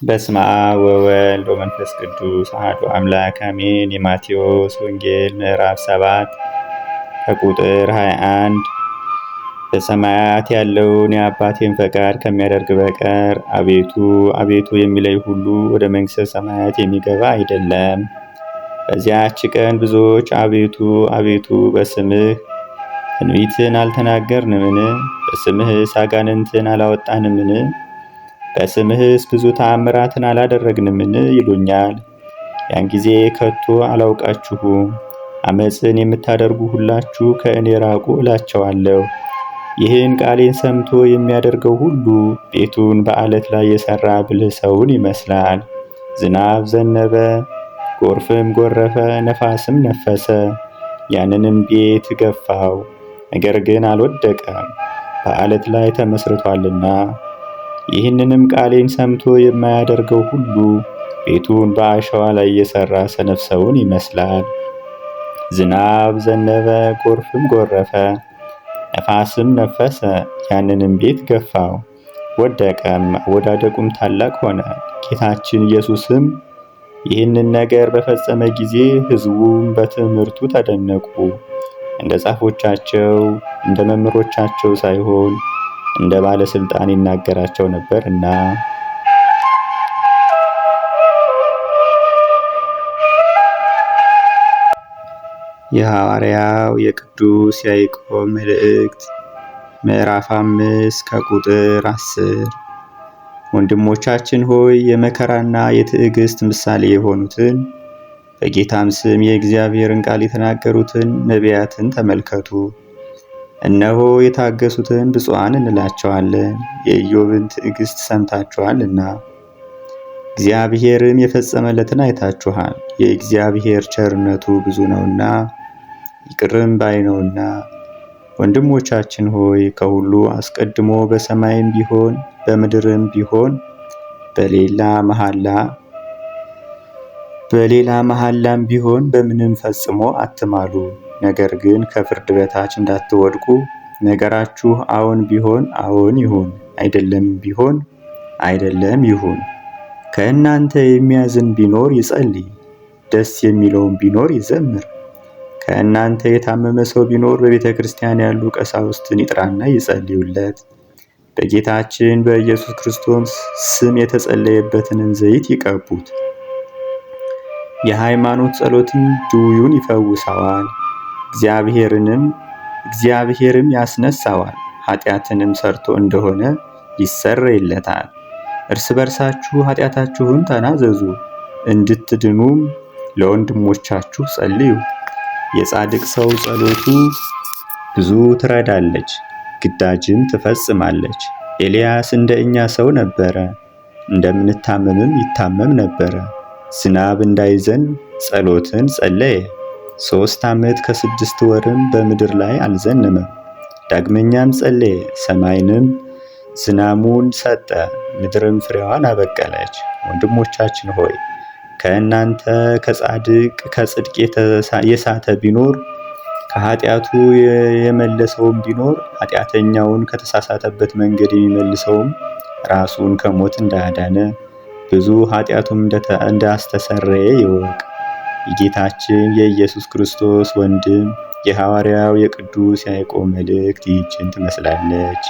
በስመ አብ ወወልድ ወመንፈስ ቅዱስ አሐዱ አምላክ አሜን። የማቴዎስ ወንጌል ምዕራፍ 7 ከቁጥር 21 በሰማያት ያለውን የአባቴን ፈቃድ ከሚያደርግ በቀር አቤቱ አቤቱ የሚለኝ ሁሉ ወደ መንግሥተ ሰማያት የሚገባ አይደለም። በዚያች ቀን ብዙዎች አቤቱ አቤቱ በስምህ ትንቢትን አልተናገርንምን? በስምህስ አጋንንትን አላወጣንምን? በስምህስ ብዙ ተአምራትን አላደረግንምን? ይሉኛል። ያን ጊዜ ከቶ አላውቃችሁም፣ አመፅን የምታደርጉ ሁላችሁ ከእኔ ራቁ እላቸዋለሁ። ይህን ቃሌን ሰምቶ የሚያደርገው ሁሉ ቤቱን በዓለት ላይ የሠራ ብልህ ሰውን ይመስላል። ዝናብ ዘነበ፣ ጎርፍም ጎረፈ፣ ነፋስም ነፈሰ፣ ያንንም ቤት ገፋው፣ ነገር ግን አልወደቀም፣ በዓለት ላይ ተመስርቷልና። ይህንንም ቃሌን ሰምቶ የማያደርገው ሁሉ ቤቱን በአሸዋ ላይ የሠራ ሰነፍ ሰውን ይመስላል። ዝናብ ዘነበ፣ ጎርፍም ጎረፈ፣ ነፋስም ነፈሰ፣ ያንንም ቤት ገፋው፣ ወደቀም፣ አወዳደቁም ታላቅ ሆነ። ጌታችን ኢየሱስም ይህንን ነገር በፈጸመ ጊዜ ሕዝቡም በትምህርቱ ተደነቁ። እንደ ጻፎቻቸው እንደ መምህሮቻቸው ሳይሆን እንደ ባለስልጣን ይናገራቸው ነበርና። የሐዋርያው የቅዱስ ያዕቆብ መልእክት ምዕራፍ 5 ከቁጥር 10። ወንድሞቻችን ሆይ የመከራና የትዕግስት ምሳሌ የሆኑትን በጌታም ስም የእግዚአብሔርን ቃል የተናገሩትን ነቢያትን ተመልከቱ። እነሆ የታገሱትን ብፁዓን እንላቸዋለን፣ የኢዮብን ትዕግስት ሰምታችኋልና። እግዚአብሔርም የፈጸመለትን አይታችኋል። የእግዚአብሔር ቸርነቱ ብዙ ነውና ይቅርም ባይ ነውና። ወንድሞቻችን ሆይ ከሁሉ አስቀድሞ በሰማይም ቢሆን በምድርም ቢሆን በሌላ መሐላም ቢሆን በምንም ፈጽሞ አትማሉ። ነገር ግን ከፍርድ በታች እንዳትወድቁ ነገራችሁ አዎን ቢሆን አዎን ይሁን፣ አይደለም ቢሆን አይደለም ይሁን። ከእናንተ የሚያዝን ቢኖር ይጸልይ፣ ደስ የሚለውም ቢኖር ይዘምር። ከእናንተ የታመመ ሰው ቢኖር በቤተ ክርስቲያን ያሉ ቀሳውስትን ይጥራና ይጸልዩለት። በጌታችን በኢየሱስ ክርስቶስ ስም የተጸለየበትንን ዘይት ይቀቡት። የሃይማኖት ጸሎትም ድውዩን ይፈውሰዋል፣ እግዚአብሔርም ያስነሳዋል። ኃጢአትንም ሰርቶ እንደሆነ ይሰረይለታል። እርስ በርሳችሁ ኃጢአታችሁን ተናዘዙ፣ እንድትድኑም ለወንድሞቻችሁ ጸልዩ። የጻድቅ ሰው ጸሎቱ ብዙ ትረዳለች፣ ግዳጅም ትፈጽማለች። ኤልያስ እንደ እኛ ሰው ነበረ፣ እንደምንታመምም ይታመም ነበረ። ዝናብ እንዳይዘንብ ጸሎትን ጸለየ። 3 ዓመት ከ6 ወርም በምድር ላይ አልዘነመም። ዳግመኛም ጸለየ፣ ሰማይንም ዝናሙን ሰጠ፣ ምድርም ፍሬዋን አበቀለች። ወንድሞቻችን ሆይ ከእናንተ ከጽድቅ የሳተ ቢኖር ከኃጢአቱ የመለሰውም ቢኖር ኃጢአተኛውን ከተሳሳተበት መንገድ የሚመልሰውም ራሱን ከሞት እንዳዳነ ብዙ ኃጢአቱም እንዳስተሰረየ ይወቅ። የጌታችን የኢየሱስ ክርስቶስ ወንድም የሐዋርያው የቅዱስ ያዕቆብ መልእክት ይህችን ትመስላለች።